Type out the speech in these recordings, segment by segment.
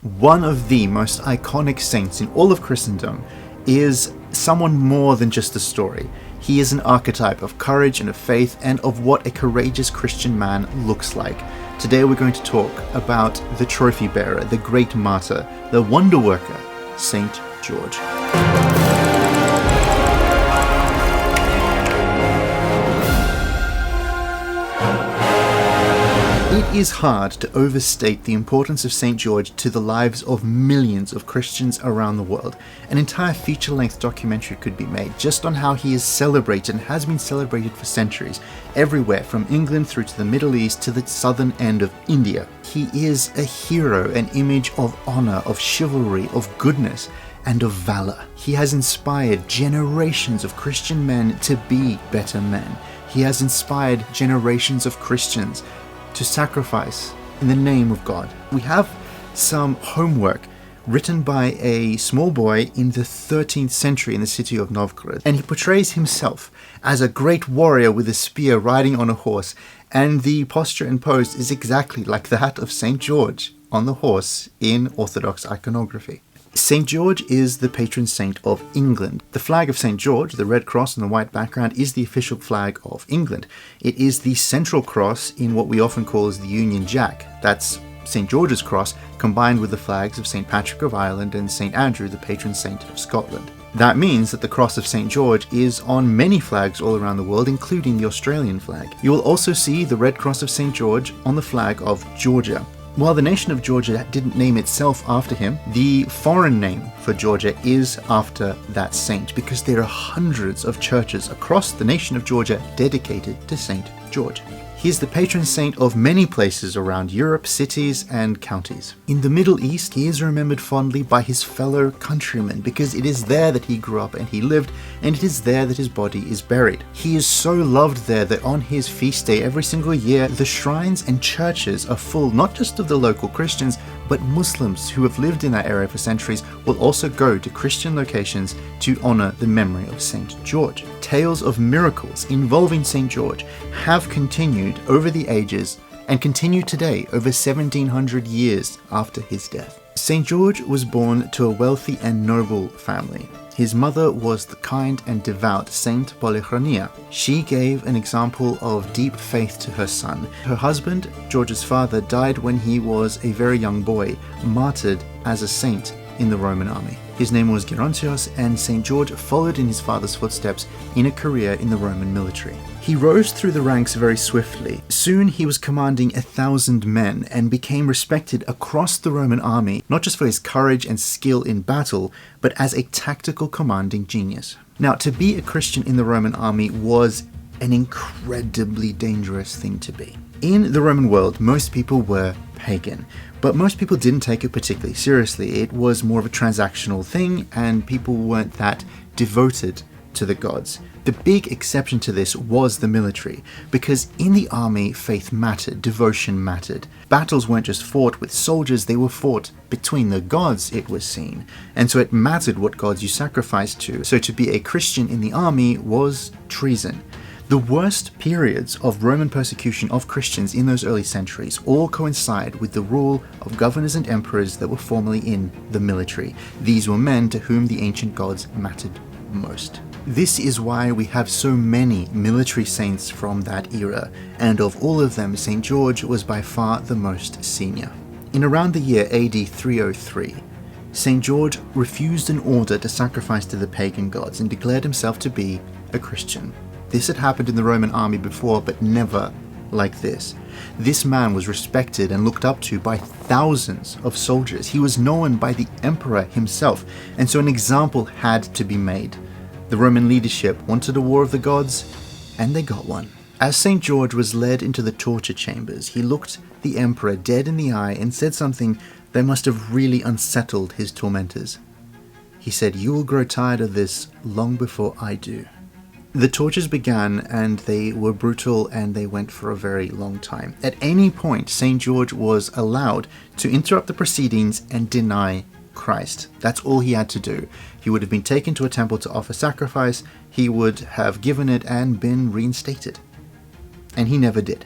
One of the most iconic saints in all of Christendom is someone more than just a story. He is an archetype of courage and of faith and of what a courageous Christian man looks like. Today we're going to talk about the trophy bearer, the great martyr, the wonder worker, Saint George. It is hard to overstate the importance of St. George to the lives of millions of Christians around the world. An entire feature-length documentary could be made just on how he is celebrated and has been celebrated for centuries, everywhere from England through to the Middle East to the southern end of India. He is a hero, an image of honor, of chivalry, of goodness, and of valor. He has inspired generations of Christian men to be better men. He has inspired generations of Christians to sacrifice in the name of God. We have some homework written by a small boy in the 13th century in the city of Novgorod, and he portrays himself as a great warrior with a spear riding on a horse, and the posture and pose is exactly like that of St. George on the horse in Orthodox iconography. St. George is the patron saint of England. The flag of St. George, the red cross on the white background, is the official flag of England. It is the central cross in what we often call as the Union Jack. That's St. George's cross combined with the flags of St. Patrick of Ireland and St. Andrew, the patron saint of Scotland. That means that the cross of St. George is on many flags all around the world, including the Australian flag. You will also see the red cross of St. George on the flag of Georgia. While the nation of Georgia didn't name itself after him, the foreign name for Georgia is after that saint, because there are hundreds of churches across the nation of Georgia dedicated to Saint George. He is the patron saint of many places around Europe, cities and counties. In the Middle East, he is remembered fondly by his fellow countrymen because it is there that he grew up and he lived, and it is there that his body is buried. He is so loved there that on his feast day every single year, the shrines and churches are full not just of the local Christians, but Muslims who have lived in that area for centuries will also go to Christian locations to honor the memory of Saint George. Tales of miracles involving Saint George have continued over the ages and continue today over 1700 years after his death. Saint George was born to a wealthy and noble family. His mother was the kind and devout Saint Polychronia. She gave an example of deep faith to her son. Her husband, George's father, died when he was a very young boy, martyred as a saint in the Roman army. His name was Gerontios, and St. George followed in his father's footsteps in a career in the Roman military. He rose through the ranks very swiftly. Soon he was commanding 1,000 men and became respected across the Roman army, not just for his courage and skill in battle, but as a tactical commanding genius. Now, to be a Christian in the Roman army was an incredibly dangerous thing to be. In the Roman world, most people were pagan, but most people didn't take it particularly seriously. It was more of a transactional thing, and people weren't that devoted to the gods. The big exception to this was the military, because in the army, faith mattered, devotion mattered. Battles weren't just fought with soldiers, they were fought between the gods, it was seen. And so it mattered what gods you sacrificed to. So to be a Christian in the army was treason. The worst periods of Roman persecution of Christians in those early centuries all coincide with the rule of governors and emperors that were formerly in the military. These were men to whom the ancient gods mattered most. This is why we have so many military saints from that era, and of all of them, St. George was by far the most senior. In around the year AD 303, St. George refused an order to sacrifice to the pagan gods and declared himself to be a Christian. This had happened in the Roman army before, but never like this. This man was respected and looked up to by thousands of soldiers. He was known by the emperor himself, and so an example had to be made. The Roman leadership wanted a war of the gods, and they got one. As St. George was led into the torture chambers, he looked the emperor dead in the eye and said something that must have really unsettled his tormentors. He said, "You will grow tired of this long before I do." The tortures began, and they were brutal, and they went for a very long time. At any point, St. George was allowed to interrupt the proceedings and deny Christ. That's all he had to do. He would have been taken to a temple to offer sacrifice, he would have given it and been reinstated. And he never did.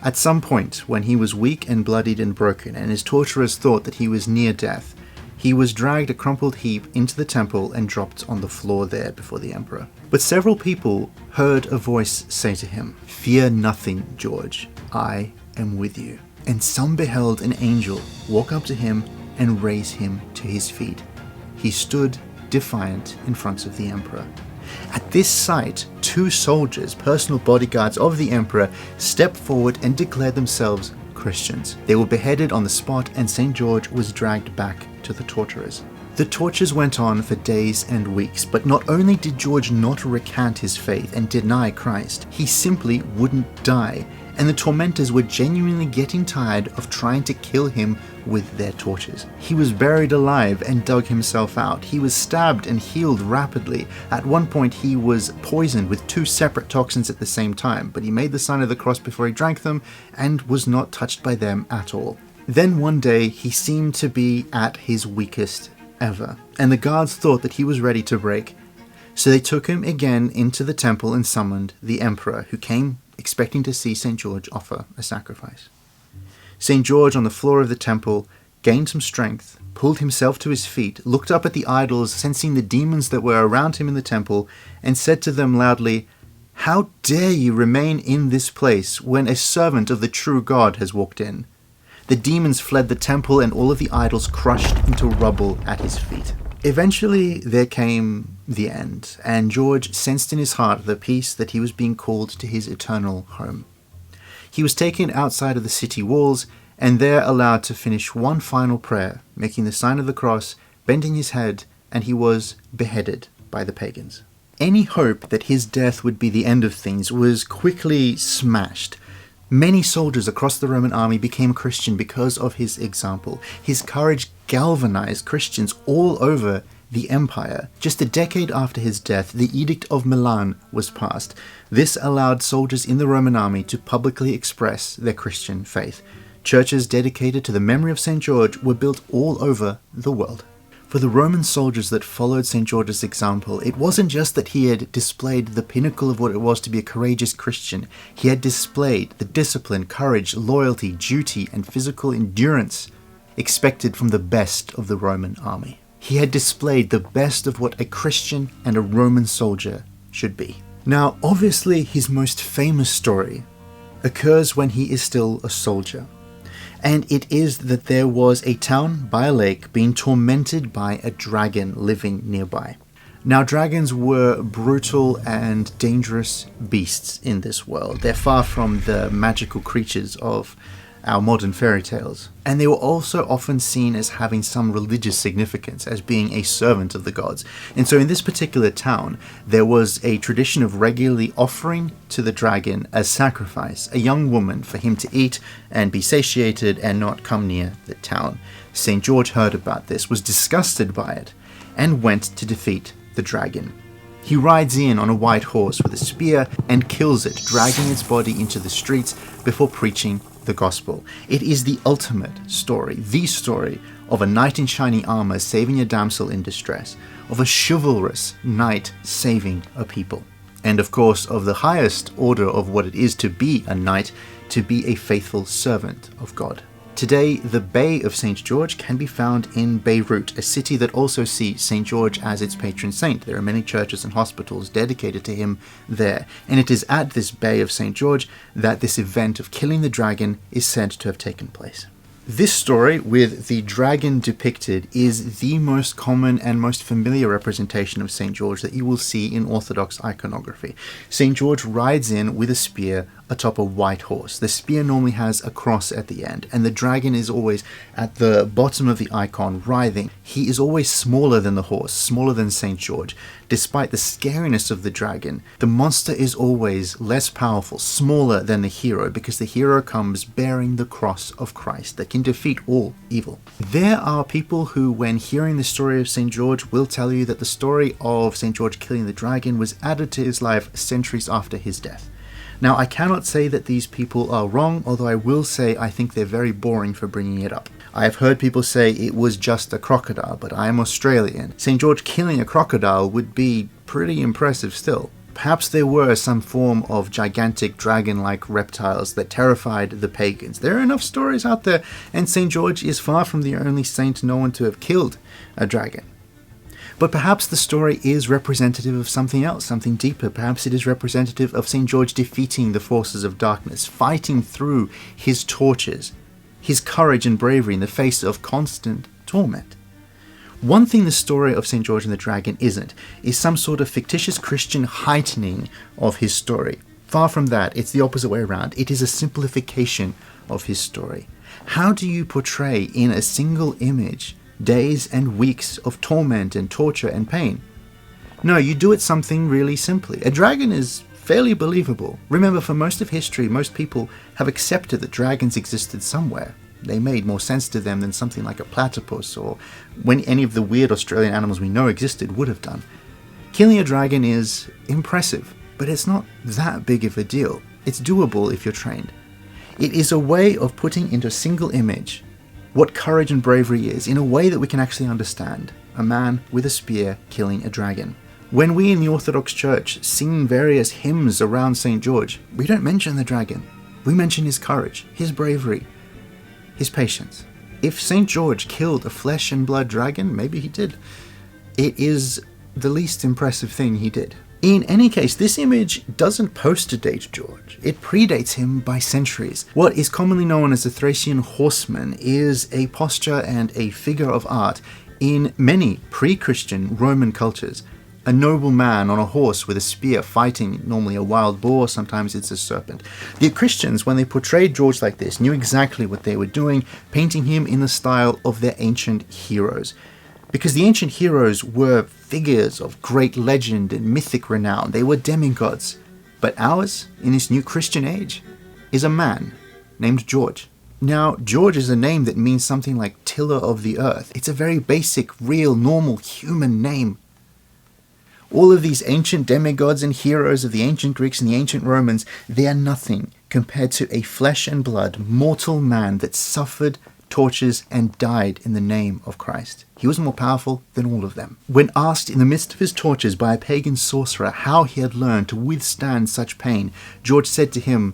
At some point, when he was weak and bloodied and broken, and his torturers thought that he was near death, he was dragged a crumpled heap into the temple and dropped on the floor there before the emperor. But several people heard a voice say to him, "Fear nothing, George, I am with you." And some beheld an angel walk up to him and raise him to his feet. He stood defiant in front of the emperor. At this sight, 2 soldiers, personal bodyguards of the emperor, stepped forward and declared themselves Christians. They were beheaded on the spot, and St. George was dragged back to the torturers. The tortures went on for days and weeks, but not only did George not recant his faith and deny Christ, he simply wouldn't die, and the tormentors were genuinely getting tired of trying to kill him with their torches. He was buried alive and dug himself out. He was stabbed and healed rapidly. At one point he was poisoned with 2 separate toxins at the same time, but he made the sign of the cross before he drank them and was not touched by them at all. Then one day he seemed to be at his weakest ever, and the guards thought that he was ready to break. So they took him again into the temple and summoned the emperor, who came expecting to see St. George offer a sacrifice. St. George, on the floor of the temple, gained some strength, pulled himself to his feet, looked up at the idols, sensing the demons that were around him in the temple, and said to them loudly, "How dare you remain in this place when a servant of the true God has walked in?" The demons fled the temple, and all of the idols crushed into rubble at his feet. Eventually there came the end, and George sensed in his heart the peace that he was being called to his eternal home. He was taken outside of the city walls, and there allowed to finish one final prayer, making the sign of the cross, bending his head, and he was beheaded by the pagans. Any hope that his death would be the end of things was quickly smashed. Many soldiers across the Roman army became Christian because of his example. His courage galvanized Christians all over the empire. Just a decade after his death, the Edict of Milan was passed. This allowed soldiers in the Roman army to publicly express their Christian faith. Churches dedicated to the memory of St. George were built all over the world. For the Roman soldiers that followed St. George's example, it wasn't just that he had displayed the pinnacle of what it was to be a courageous Christian. He had displayed the discipline, courage, loyalty, duty, and physical endurance expected from the best of the Roman army. He had displayed the best of what a Christian and a Roman soldier should be. Now, obviously, his most famous story occurs when he is still a soldier. And it is that there was a town by a lake being tormented by a dragon living nearby. Now, dragons were brutal and dangerous beasts in this world. They're far from the magical creatures of our modern fairy tales. And they were also often seen as having some religious significance, as being a servant of the gods. And so in this particular town, there was a tradition of regularly offering to the dragon a sacrifice, a young woman, for him to eat and be satiated and not come near the town. St. George heard about this, was disgusted by it, and went to defeat the dragon. He rides in on a white horse with a spear and kills it, dragging its body into the streets before preaching the gospel. It is the ultimate story, the story of a knight in shiny armor saving a damsel in distress, of a chivalrous knight saving a people, and of course of the highest order of what it is to be a knight, to be a faithful servant of God. Today, the Bay of St. George can be found in Beirut, a city that also sees St. George as its patron saint. There are many churches and hospitals dedicated to him there, and it is at this Bay of St. George that this event of killing the dragon is said to have taken place. This story, with the dragon depicted, is the most common and most familiar representation of St. George that you will see in Orthodox iconography. St. George rides in with a spear atop a white horse. The spear normally has a cross at the end, and the dragon is always at the bottom of the icon, writhing. He is always smaller than the horse, smaller than St. George. Despite the scariness of the dragon, the monster is always less powerful, smaller than the hero, because the hero comes bearing the cross of Christ that can defeat all evil. There are people who, when hearing the story of St. George, will tell you that the story of St. George killing the dragon was added to his life centuries after his death. Now, I cannot say that these people are wrong, although I will say I think they're very boring for bringing it up. I have heard people say it was just a crocodile, but I am Australian. St. George killing a crocodile would be pretty impressive still. Perhaps there were some form of gigantic dragon-like reptiles that terrified the pagans. There are enough stories out there, and St. George is far from the only saint known to have killed a dragon. But perhaps the story is representative of something else, something deeper. Perhaps it is representative of St. George defeating the forces of darkness, fighting through his tortures, his courage and bravery in the face of constant torment. One thing the story of St. George and the Dragon isn't, is some sort of fictitious Christian heightening of his story. Far from that, it's the opposite way around. It is a simplification of his story. How do you portray in a single image days and weeks of torment and torture and pain? No, you do it something really simply. A dragon is fairly believable. Remember, for most of history, most people have accepted that dragons existed somewhere. They made more sense to them than something like a platypus or when any of the weird Australian animals we know existed would have done. Killing a dragon is impressive, but it's not that big of a deal. It's doable if you're trained. It is a way of putting into a single image what courage and bravery is in a way that we can actually understand. A man with a spear killing a dragon. When we in the Orthodox Church sing various hymns around St. George, we don't mention the dragon. We mention his courage, his bravery, his patience. If St. George killed a flesh and blood dragon, maybe he did. It is the least impressive thing he did. In any case, this image doesn't post-date George. It predates him by centuries. What is commonly known as the Thracian horseman is a posture and a figure of art in many pre-Christian Roman cultures. A noble man on a horse with a spear fighting normally a wild boar, sometimes it's a serpent. The Christians, when they portrayed George like this, knew exactly what they were doing, painting him in the style of their ancient heroes. Because the ancient heroes were figures of great legend and mythic renown. They were demigods. But ours, in this new Christian age, is a man named George. Now, George is a name that means something like tiller of the earth. It's a very basic, real, normal, human name. All of these ancient demigods and heroes of the ancient Greeks and the ancient Romans, they are nothing compared to a flesh and blood mortal man that suffered tortures and died in the name of Christ. He was more powerful than all of them. When asked in the midst of his tortures by a pagan sorcerer how he had learned to withstand such pain, George said to him,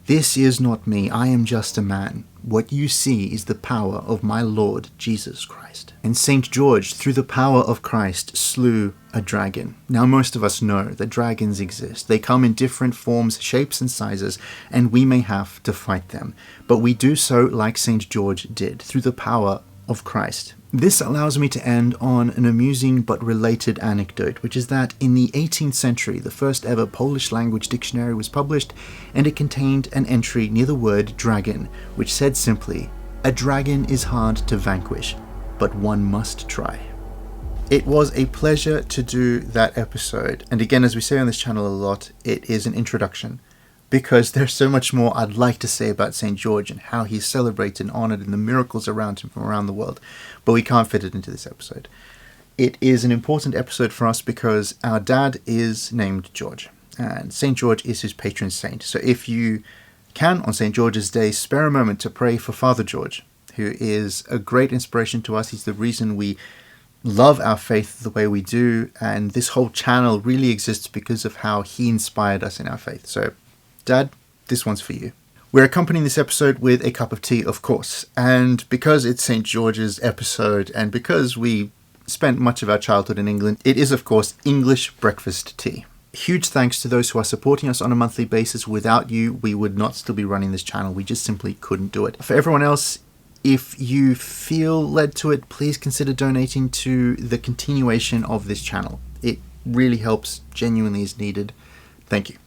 "This is not me, I am just a man. What you see is the power of my Lord Jesus Christ." And St. George, through the power of Christ, slew a dragon. Now, most of us know that dragons exist. They come in different forms, shapes, and sizes, and we may have to fight them. But we do so like St. George did, through the power of Christ. This allows me to end on an amusing but related anecdote, which is that in the 18th century, the first ever Polish language dictionary was published, and it contained an entry near the word dragon, which said simply, "A dragon is hard to vanquish, but one must try." It was a pleasure to do that episode, and again, as we say on this channel a lot, it is an introduction, because there's so much more I'd like to say about St. George and how he's celebrated and honored and the miracles around him from around the world, but we can't fit it into this episode. It is an important episode for us because our dad is named George, and St. George is his patron saint. So if you can, on St. George's Day, spare a moment to pray for Father George, who is a great inspiration to us. He's the reason we love our faith the way we do, and this whole channel really exists because of how he inspired us in our faith. So, Dad, this one's for you. We're accompanying this episode with a cup of tea, of course, and because it's St. George's episode, and because we spent much of our childhood in England, it is, of course, English breakfast tea. Huge thanks to those who are supporting us on a monthly basis. Without you, we would not still be running this channel. We just simply couldn't do it. For everyone else, if you feel led to it, please consider donating to the continuation of this channel. It really helps, genuinely is needed. Thank you.